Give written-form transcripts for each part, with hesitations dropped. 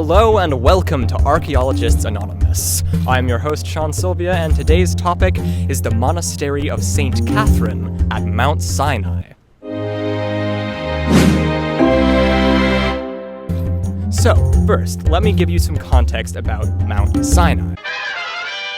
Hello and welcome to Archaeologists Anonymous. I'm your host, Silvia, and today's topic is the Monastery of St. Catherine at Mount Sinai. So, first, let me give you some context about Mount Sinai.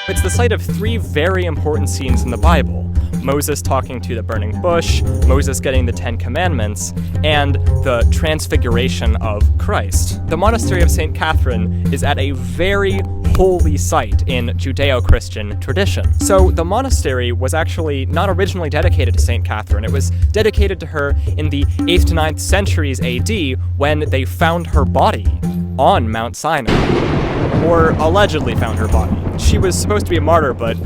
It's the site of three very important scenes in the Bible: Moses talking to the burning bush, Moses getting the Ten Commandments, and the transfiguration of Christ. The Monastery of St. Catherine is at a very holy site in Judeo-Christian tradition. So the monastery was actually not originally dedicated to St. Catherine. It was dedicated to her in the 8th to 9th centuries AD when they found her body on Mount Sinai, or allegedly found her body. She was supposed to be a martyr, but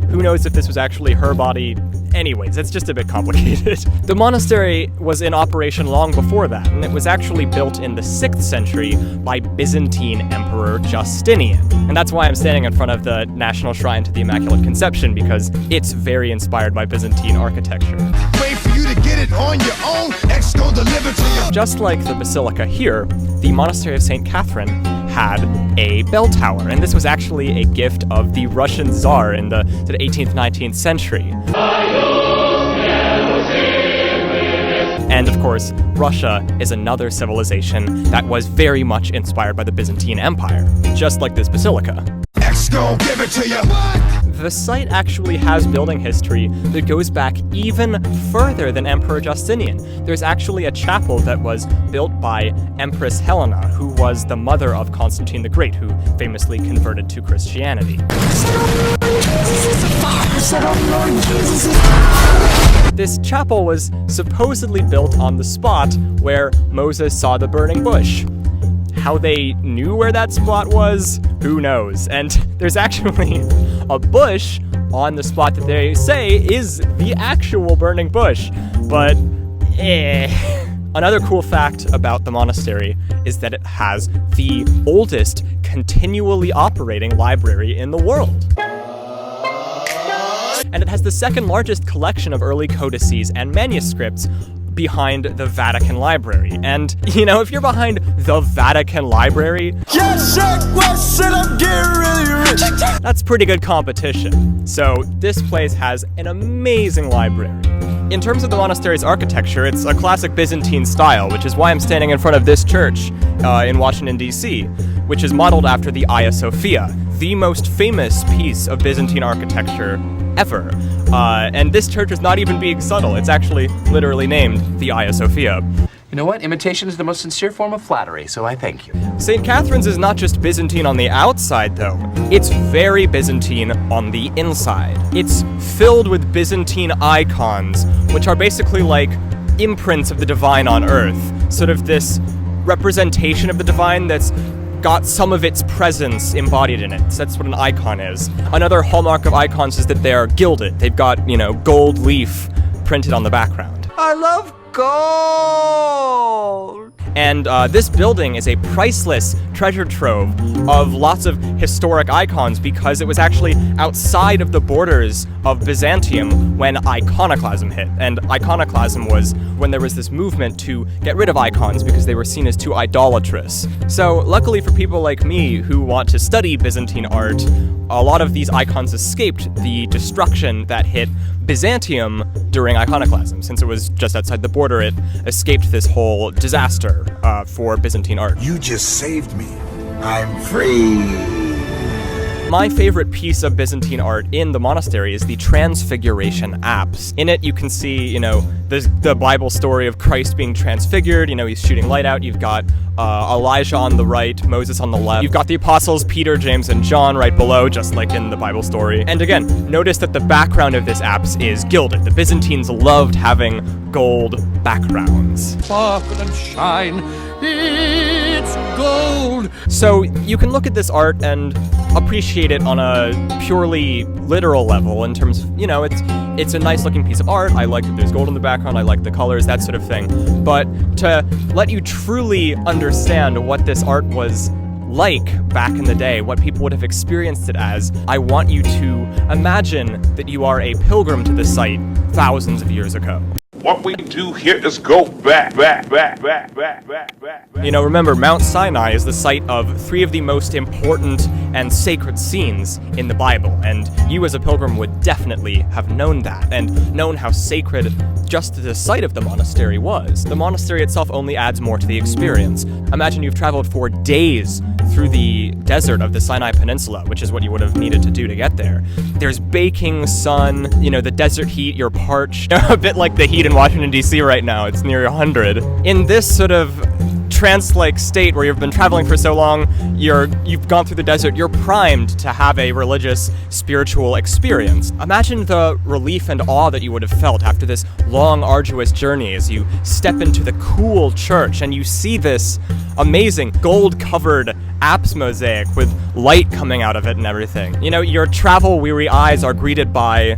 who knows if this was actually her body? Anyways, it's just a bit complicated. The monastery was in operation long before that, and it was actually built in the 6th century by Byzantine Emperor Justinian. And that's why I'm standing in front of the National Shrine to the Immaculate Conception, because it's very inspired by Byzantine architecture. Wait for you to get it on your own, X gon' deliver to you. Just like the basilica here, the Monastery of St. Catherine had a bell tower, and this was actually a gift of the Russian Tsar in the 18th, 19th century. And of course, Russia is another civilization that was very much inspired by the Byzantine Empire, just like this basilica. X gon' give it to you. The site actually has building history that goes back even further than Emperor Justinian. There's actually a chapel that was built by Empress Helena, who was the mother of Constantine the Great, who famously converted to Christianity. This chapel was supposedly built on the spot where Moses saw the burning bush. How they knew where that spot was, who knows? And there's actually a bush on the spot that they say is the actual burning bush, but Another cool fact about the monastery is that it has the oldest continually operating library in the world. And it has the second largest collection of early codices and manuscripts behind the Vatican Library. And, you know, if you're behind the Vatican Library, that's pretty good competition. So this place has an amazing library. In terms of the monastery's architecture, it's a classic Byzantine style, which is why I'm standing in front of this church in Washington, D.C., which is modeled after the Hagia Sophia, the most famous piece of Byzantine architecture ever. And this church is not even being subtle. It's actually literally named the Hagia Sophia. You know what? Imitation is the most sincere form of flattery, so I thank you. St. Catherine's is not just Byzantine on the outside, though. It's very Byzantine on the inside. It's filled with Byzantine icons, which are basically like imprints of the divine on earth. Sort of this representation of the divine that's got some of its presence embodied in it. So that's what an icon is. Another hallmark of icons is that they are gilded. They've got, you know, gold leaf printed on the background. I love gold! And this building is a priceless treasure trove of lots of historic icons because it was actually outside of the borders of Byzantium when iconoclasm hit. And iconoclasm was when there was this movement to get rid of icons because they were seen as too idolatrous. So luckily for people like me who want to study Byzantine art, a lot of these icons escaped the destruction that hit Byzantium during iconoclasm. Since it was just outside the border, it escaped this whole disaster for Byzantine art. You just saved me. I'm free. My favorite piece of Byzantine art in the monastery is the Transfiguration apse. In it, you can see, you know, the Bible story of Christ being transfigured. You know, he's shooting light out. You've got Elijah on the right, Moses on the left. You've got the apostles, Peter, James, and John right below, just like in the Bible story. And again, notice that the background of this apse is gilded. The Byzantines loved having gold backgrounds. Sparkle and shine, it's gold! So you can look at this art and appreciate it on a purely literal level in terms of, you know, it's a nice looking piece of art. I like that there's gold in the background, I like the colors, that sort of thing. But to let you truly understand what this art was like back in the day, what people would have experienced it as, I want you to imagine that you are a pilgrim to this site thousands of years ago. What we do here is go back. You know, remember, Mount Sinai is the site of 3 of the most important and sacred scenes in the Bible, and you as a pilgrim would definitely have known that, and known how sacred just the site of the monastery was. The monastery itself only adds more to the experience. Imagine you've traveled for days through the desert of the Sinai Peninsula, which is what you would have needed to do to get there. There's baking sun, you know, the desert heat, you're parched. A bit like the heat in Washington, D.C. right now. It's near 100. In this sort of trance-like state where you've been traveling for so long, you've gone through the desert, you're primed to have a religious, spiritual experience. Imagine the relief and awe that you would have felt after this long, arduous journey as you step into the cool church and you see this amazing gold-covered apse mosaic with light coming out of it and everything. You know, your travel-weary eyes are greeted by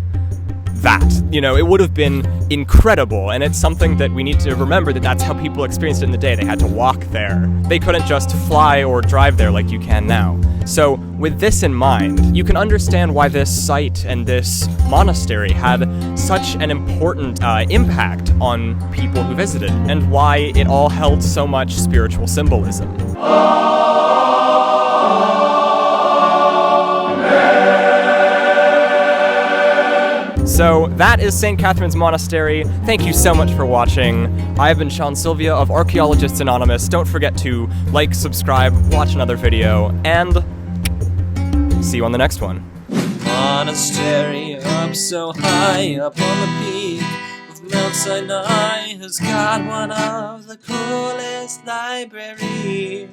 that. You know, it would have been incredible, and it's something that we need to remember, that that's how people experienced it in the day. They had to walk there. They couldn't just fly or drive there like you can now. So, with this in mind, you can understand why this site and this monastery had such an important impact on people who visited, and why it all held so much spiritual symbolism. So that is St. Catherine's Monastery. Thank you so much for watching. I have been Sean Silvia of Archaeologists Anonymous. Don't forget to like, subscribe, watch another video, and see you on the next one. Monastery up so high up on the peak of Mount Sinai has got one of the coolest libraries.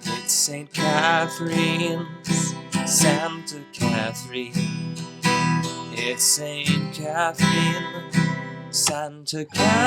It's St. Catherine's, Santa Catherine. It's St. Catherine, Santa Catherine.